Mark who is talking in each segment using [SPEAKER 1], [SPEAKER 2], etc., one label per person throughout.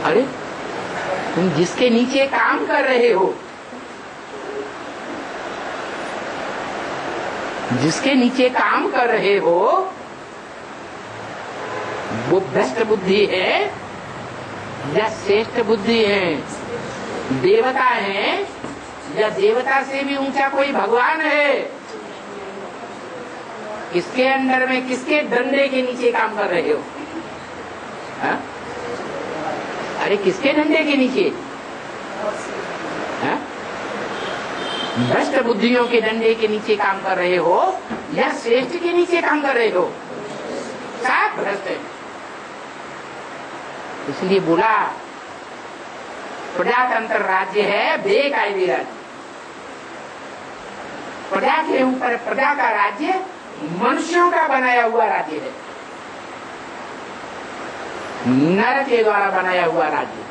[SPEAKER 1] अरे तुम जिसके नीचे काम कर रहे हो, जिसके नीचे काम कर रहे हो, वो भ्रष्ट बुद्धि है या श्रेष्ठ बुद्धि है? देवता है या देवता से भी ऊंचा कोई भगवान है? किसके अंडर में, किसके डंडे के नीचे काम कर रहे हो? हा? अरे किसके डंडे के नीचे? हा? भ्रष्ट बुद्धियों के डंडे के नीचे काम कर रहे हो या श्रेष्ठ के नीचे काम कर रहे हो? सब भ्रष्ट है। इसलिए बोला प्रजातंत्र राज्य है बेकायदे राज्य। प्रजा के ऊपर प्रजा का राज्य मनुष्यों का बनाया हुआ राज्य है, नर के द्वारा बनाया हुआ राज्य।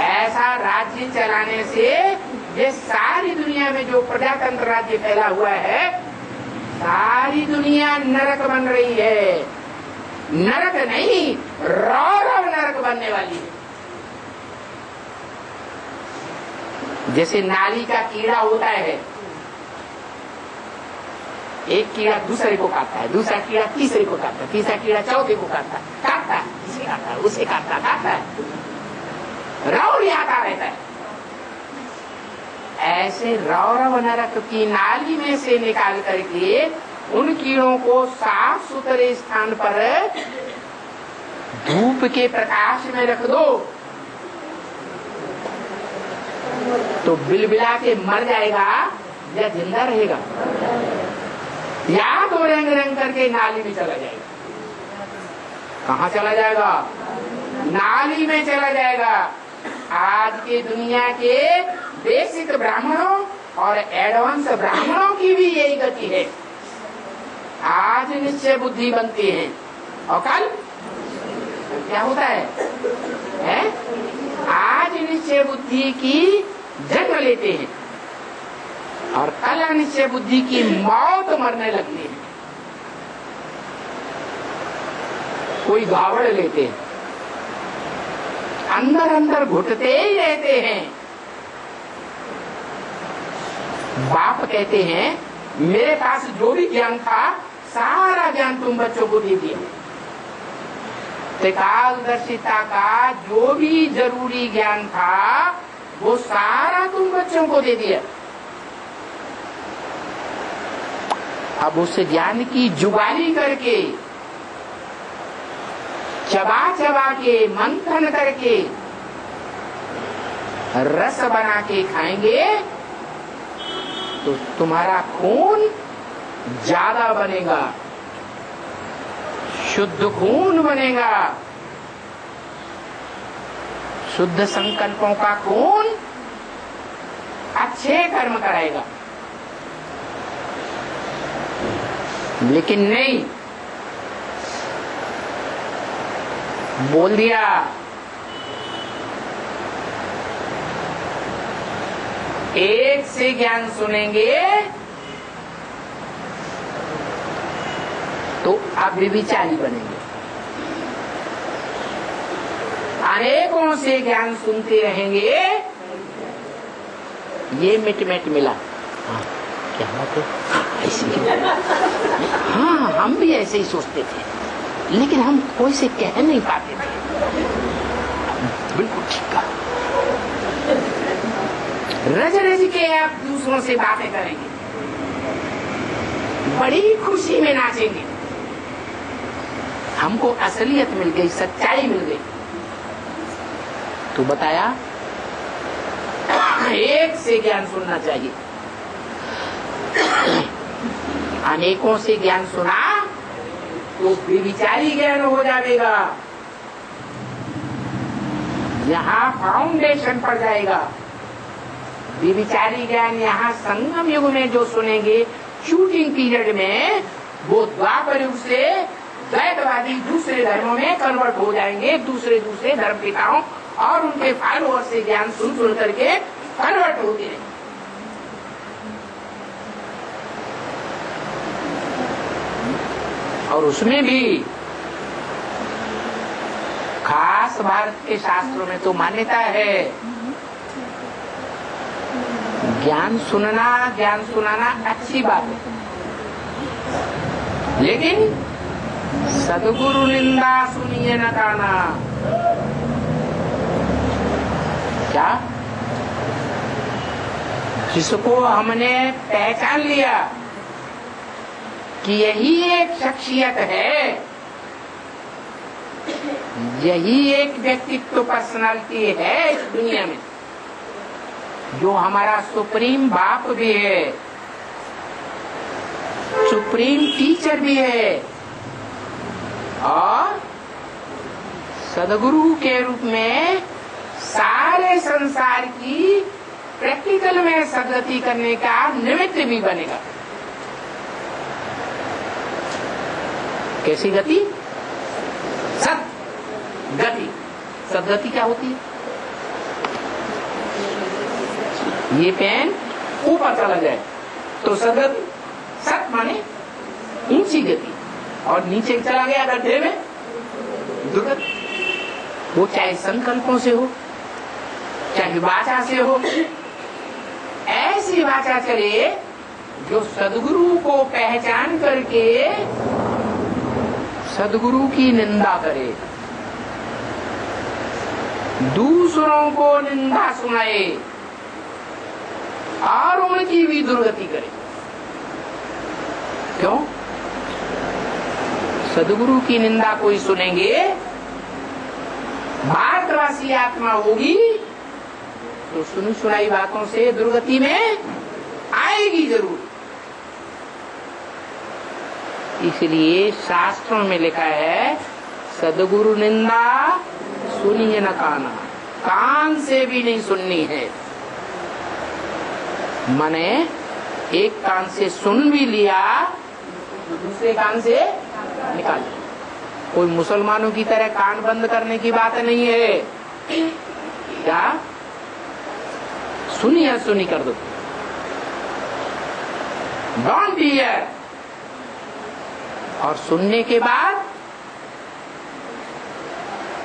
[SPEAKER 1] ऐसा राज्य चलाने से ये सारी दुनिया में जो प्रजातंत्र राज्य फैला हुआ है, सारी दुनिया नरक बन रही है। नरक नहीं, रौरव नरक बनने वाली है। जैसे नाली का कीड़ा होता है, एक कीड़ा दूसरे को काटता है, दूसरा कीड़ा तीसरे को काटता है, तीसरा कीड़ा चौथे को काटता है, इसे काटता है, उसे काटता है, रौर आता रहता है। ऐसे रौरव नरक की नाली में से निकाल करके उन कीड़ों को साफ सुथरे स्थान पर धूप के प्रकाश में रख दो तो बिलबिला के मर जाएगा या जिंदा रहेगा? या तो रंग रंग करके नाली में चला जाएगा। कहाँ चला जाएगा? नाली में चला जाएगा। आज के दुनिया के बेसिक ब्राह्मणों और एडवांस ब्राह्मणों की भी यही गति है। आज निश्चय बुद्धि बनती है और कल क्या होता है? आज निश्चय बुद्धि की जन्म लेते हैं और कल अनिश्चय बुद्धि की मौत मरने लगती है। कोई गावड़ लेते हैं, अंदर अंदर घुटते ही रहते हैं। बाप कहते हैं मेरे पास जो भी ज्ञान था सारा ज्ञान तुम बच्चों को दे दिया। त्रिकालदर्शिता का जो भी जरूरी ज्ञान था वो सारा तुम बच्चों को दे दिया। अब उस ज्ञान की जुगाली करके, चबा चबा के, मंथन करके रस बना के खाएंगे तो तुम्हारा खून ज्यादा बनेगा, शुद्ध खून बनेगा। शुद्ध संकल्पों का खून अच्छे कर्म कराएगा। लेकिन नहीं, बोल दिया एक से ज्ञान सुनेंगे तो अव्यभिचारी बनेंगे। अनेकों से ज्ञान सुनते रहेंगे, ये मिट मिला। हाँ, क्या बात है? ऐसे हाँ, हम भी ऐसे ही सोचते थे, लेकिन हम कोई से कह नहीं पाते थे। बिल्कुल ठीक कहा। रज रज के आप दूसरों से बातें करेंगे, बड़ी खुशी में नाचेंगे। हमको असलियत मिल गई, सच्चाई मिल गई। तो बताया एक से ज्ञान सुनना चाहिए। अनेकों से ज्ञान सुना तो विचारी ज्ञान हो जाएगा। यहाँ फाउंडेशन पड़ जाएगा। विचारी ज्ञान यहाँ संगम युग में जो सुनेंगे, शूटिंग पीरियड में, वो द्वापर युग से द्वैतवादी दूसरे धर्मों में कन्वर्ट हो जाएंगे। दूसरे धर्म पिताओं और उनके फॉलोअर से ज्ञान सुन करके कन्वर्ट होते हैं। और उसमें भी खास व्यास भारत के शास्त्रों में तो मान्यता है, ज्ञान सुनना ज्ञान सुनाना अच्छी बात है, लेकिन सदगुरु निंदा सुनिए न काना। क्या? जिसको हमने पहचान लिया कि यही एक शख्सियत है, यही एक व्यक्तित्व पर्सनालिटी है इस दुनिया में, जो हमारा सुप्रीम बाप भी है, सुप्रीम टीचर भी है और सदगुरु के रूप में सारे संसार की प्रैक्टिकल में सदगति करने का निमित्त भी बनेगा। कैसी गति? सत गति। सदगति क्या होती है? ये पेन ऊपर चला जाए तो सदगति। सत माने ऊंची गति, और नीचे चला गया गड्ढे में दुर्गति। वो चाहे संकल्पों से हो, चाहे वाचा से हो, ऐसी वाचा चले जो सदगुरु को पहचान करके सदगुरु की निंदा करे, दूसरों को निंदा सुनाए और उनकी भी दुर्गति करे। क्यों? सदगुरु की निंदा कोई सुनेंगे, भारतवासी आत्मा होगी तो सुनी सुनाई बातों से दुर्गति में आएगी जरूर। इसलिए शास्त्रों में लिखा है, सदगुरु निंदा सुनिए न काना, कान से भी नहीं सुननी है। माने एक कान से सुन भी लिया तो दूसरे कान से निकाल लिया। कोई मुसलमानों की तरह कान बंद करने की बात नहीं है। क्या? सुनी या सुनी कर दो, डोंट हियर। और सुनने के बाद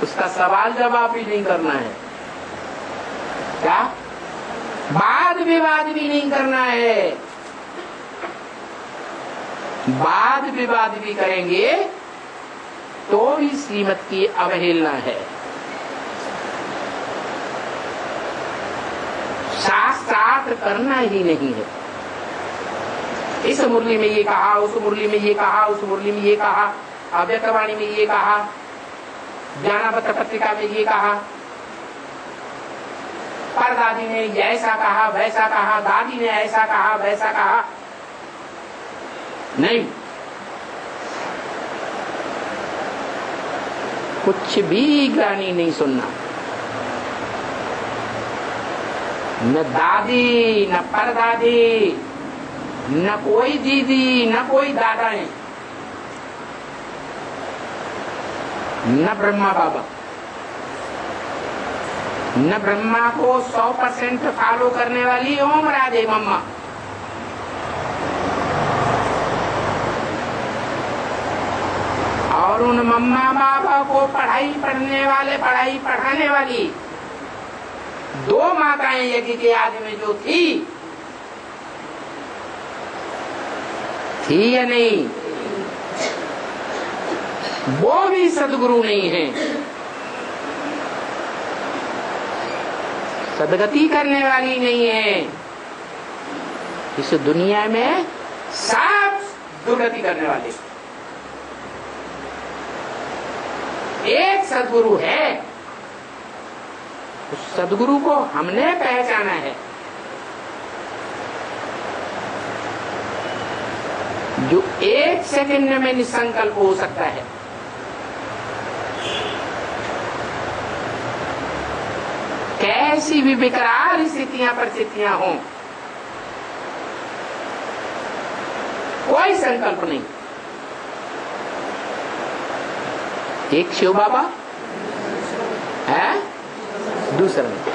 [SPEAKER 1] उसका सवाल जवाब भी नहीं करना है। क्या? वाद विवाद भी नहीं करना है। वाद विवाद भी करेंगे तो भी श्रीमत की अवहेलना है। शास्त्रार्थ करना ही नहीं है। इस मुरली में ये कहा, उस मुरली में ये कहा, उस मुरली में ये कहा, अव्यक्तवाणी में ये कहा, ज्ञानापत्र पत्रिका में ये कहा, परदादी ने ऐसा कहा वैसा कहा, दादी ने ऐसा कहा वैसा कहा। नहीं, कुछ भी ज्ञानी नहीं सुनना। न दादी, न परदादी, न कोई दीदी, न कोई दादा है, न ब्रह्मा बाबा। न ब्रह्मा को 100% फॉलो करने वाली ओम राधे मम्मा। और उन मम्मा बाबा को पढ़ाई पढ़ने वाले, पढ़ाई पढ़ाने वाली 2 माताएं यज्ञ के आदि में जो थी या नहीं, वो भी सदगुरु नहीं है। सदगति करने वाली नहीं है। इस दुनिया में सब दुर्गति करने वाले। एक सदगुरु है, उस सदगुरु को हमने पहचाना है, जो 1 सेकंड में निसंकल्प हो सकता है। कैसी भी विकराल स्थितियां परिस्थितियां हों, कोई संकल्प नहीं। एक शिव बाबा है, दूसरा नहीं।